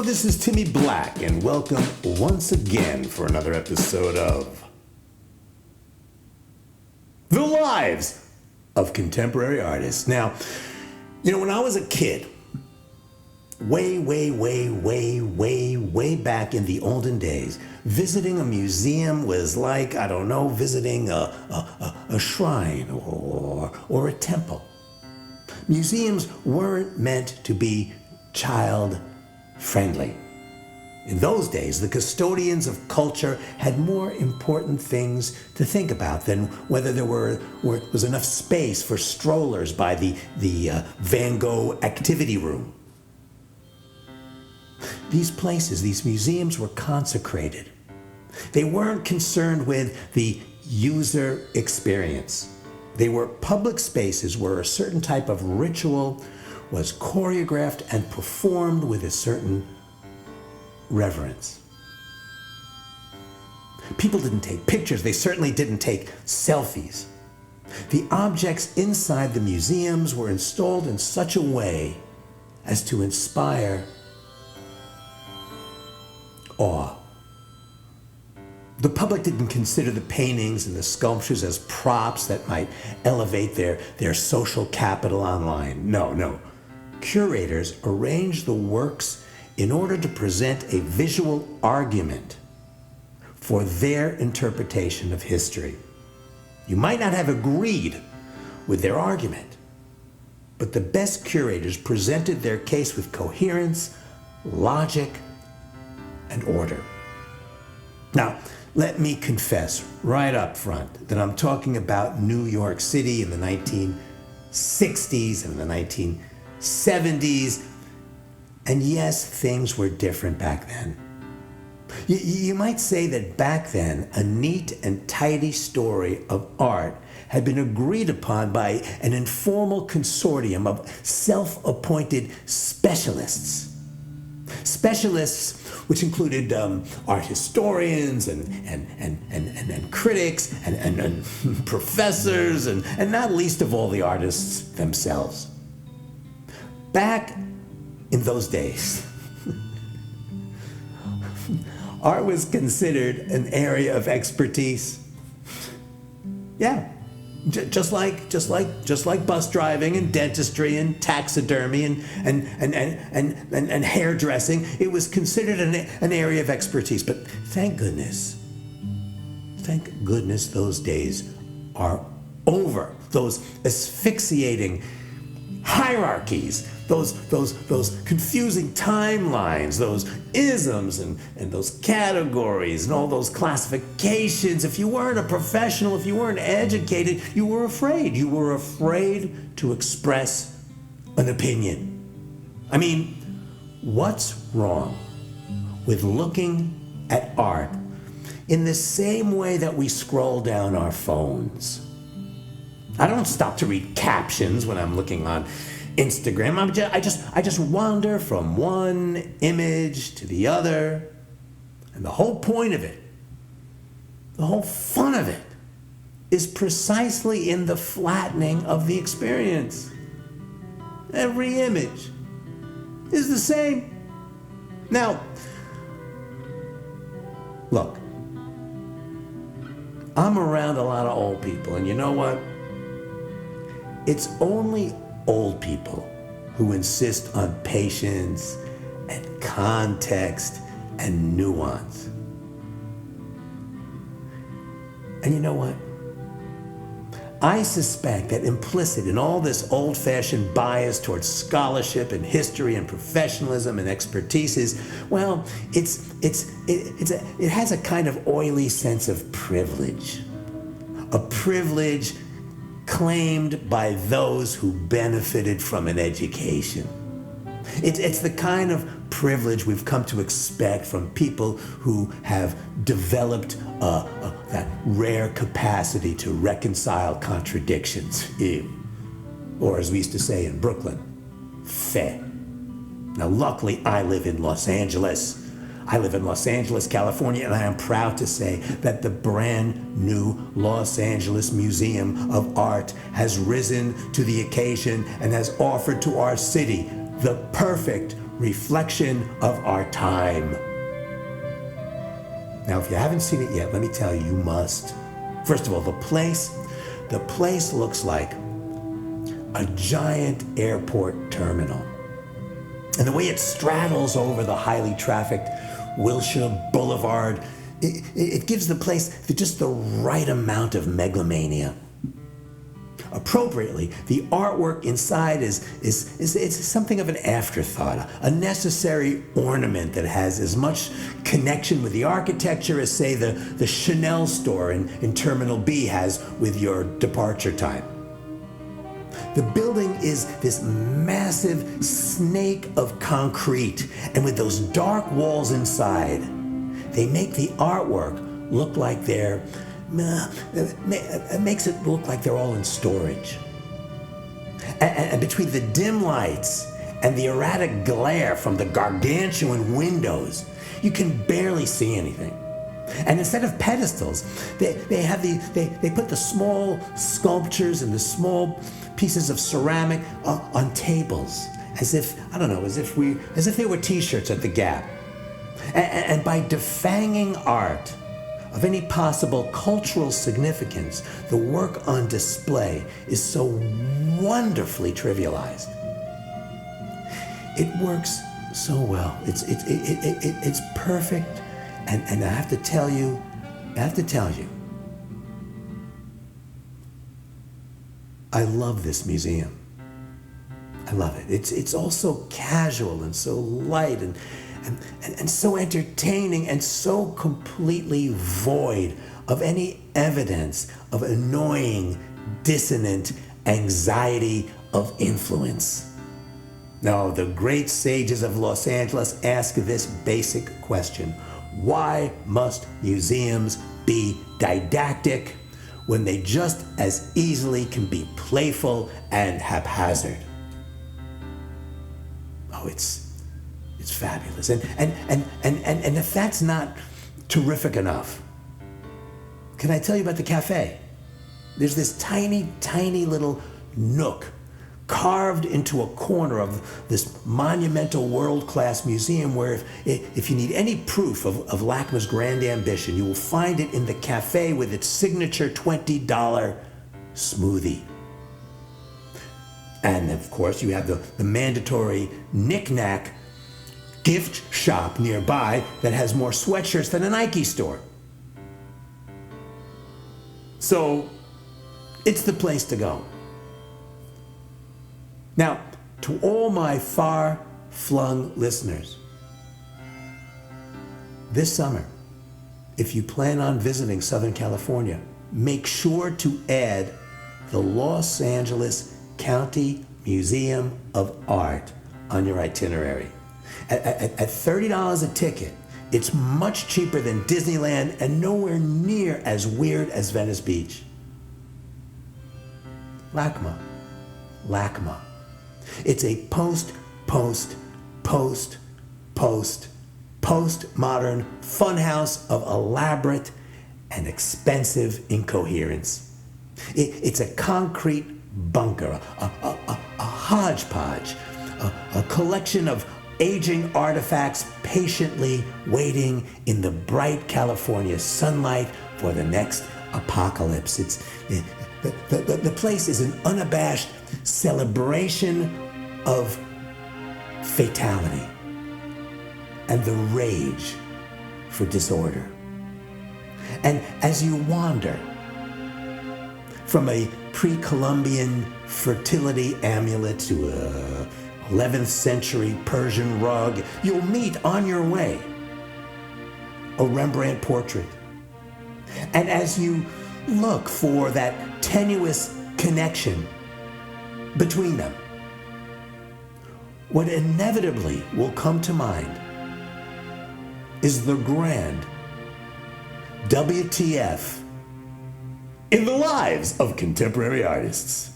this is Timmy Black, and welcome once again for another episode of The Lives of Contemporary Artists. Now, when I was a kid, way back in the olden days, visiting a museum was like, visiting a shrine or a temple. Museums weren't meant to be child-friendly. In those days, the custodians of culture had more important things to think about than whether there was enough space for strollers by the Van Gogh activity room. These places, these museums were consecrated. They weren't concerned with the user experience. They were public spaces where a certain type of ritual was choreographed and performed with a certain reverence. People didn't take pictures. They certainly didn't take selfies. The objects inside the museums were installed in such a way as to inspire awe. The public didn't consider the paintings and the sculptures as props that might elevate their social capital online. No. Curators arranged the works in order to present a visual argument for their interpretation of history. You might not have agreed with their argument, but the best curators presented their case with coherence, logic, and order. Now, let me confess right up front that I'm talking about New York City in the 1960s and the 1970s. And yes, things were different back then. You might say that back then, a neat and tidy story of art had been agreed upon by an informal consortium of self-appointed specialists. Specialists which included art historians and critics and professors and not least of all the artists themselves. Back in those days, art was considered an area of expertise. Yeah, just like bus driving and dentistry and taxidermy and hairdressing, it was considered an area of expertise. But thank goodness those days are over. Those asphyxiating hierarchies, those confusing timelines, those isms and those categories and all those classifications. If you weren't a professional, if you weren't educated, you were afraid. You were afraid to express an opinion. I mean, what's wrong with looking at art in the same way that we scroll down our phones? I don't stop to read captions when I'm looking on Instagram. I just wander from one image to the other. And the whole point of it, the whole fun of it, is precisely in the flattening of the experience. Every image is the same. Now, look, I'm around a lot of old people, and you know what? It's only old people who insist on patience and context and nuance. And you know what? I suspect that implicit in all this old-fashioned bias towards scholarship and history and professionalism and expertise is, well, it has a kind of oily sense of privilege. A privilege claimed by those who benefited from an education. It's the kind of privilege we've come to expect from people who have developed that rare capacity to reconcile contradictions. Or as we used to say in Brooklyn, fait. Now, luckily, I live in Los Angeles. California, and I am proud to say that the brand new Los Angeles Museum of Art has risen to the occasion and has offered to our city the perfect reflection of our time. Now, if you haven't seen it yet, let me tell you, you must. First of all, the place looks like a giant airport terminal. And the way it straddles over the highly trafficked Wilshire Boulevard, it gives the place just the right amount of megalomania. Appropriately, the artwork inside is something of an afterthought, a necessary ornament that has as much connection with the architecture as, say, the Chanel store in Terminal B has with your departure time. The building is this massive snake of concrete, and with those dark walls inside, they make the artwork look like it makes it look like they're all in storage. And between the dim lights and the erratic glare from the gargantuan windows, you can barely see anything. And instead of pedestals, they put the small sculptures and the small pieces of ceramic on tables, as if they were T-shirts at the Gap. And by defanging art of any possible cultural significance, the work on display is so wonderfully trivialized. It works so well. It's perfect, and I have to tell you, I love this museum. I love it. It's all so casual and so light and so entertaining and so completely void of any evidence of annoying, dissonant anxiety of influence. No, the great sages of Los Angeles ask this basic question: why must museums be didactic when they just as easily can be playful and haphazard? Oh, it's fabulous. And if that's not terrific enough, can I tell you about the cafe? There's this tiny, tiny little nook carved into a corner of this monumental world-class museum where if you need any proof of LACMA's grand ambition, you will find it in the cafe with its signature $20 smoothie. And of course, you have the mandatory knick-knack gift shop nearby that has more sweatshirts than a Nike store. So it's the place to go. Now, to all my far-flung listeners, this summer, if you plan on visiting Southern California, make sure to add the Los Angeles County Museum of Art on your itinerary. At $30 a ticket, it's much cheaper than Disneyland and nowhere near as weird as Venice Beach. LACMA. It's a postmodern funhouse of elaborate and expensive incoherence. It's a concrete bunker, a hodgepodge, a collection of aging artifacts patiently waiting in the bright California sunlight for the next apocalypse. The place is an unabashed celebration of fatality and the rage for disorder. And as you wander from a pre-Columbian fertility amulet to a 11th century Persian rug, you'll meet on your way a Rembrandt portrait. And as you look for that tenuous connection between them, what inevitably will come to mind is the grand WTF in the lives of contemporary artists.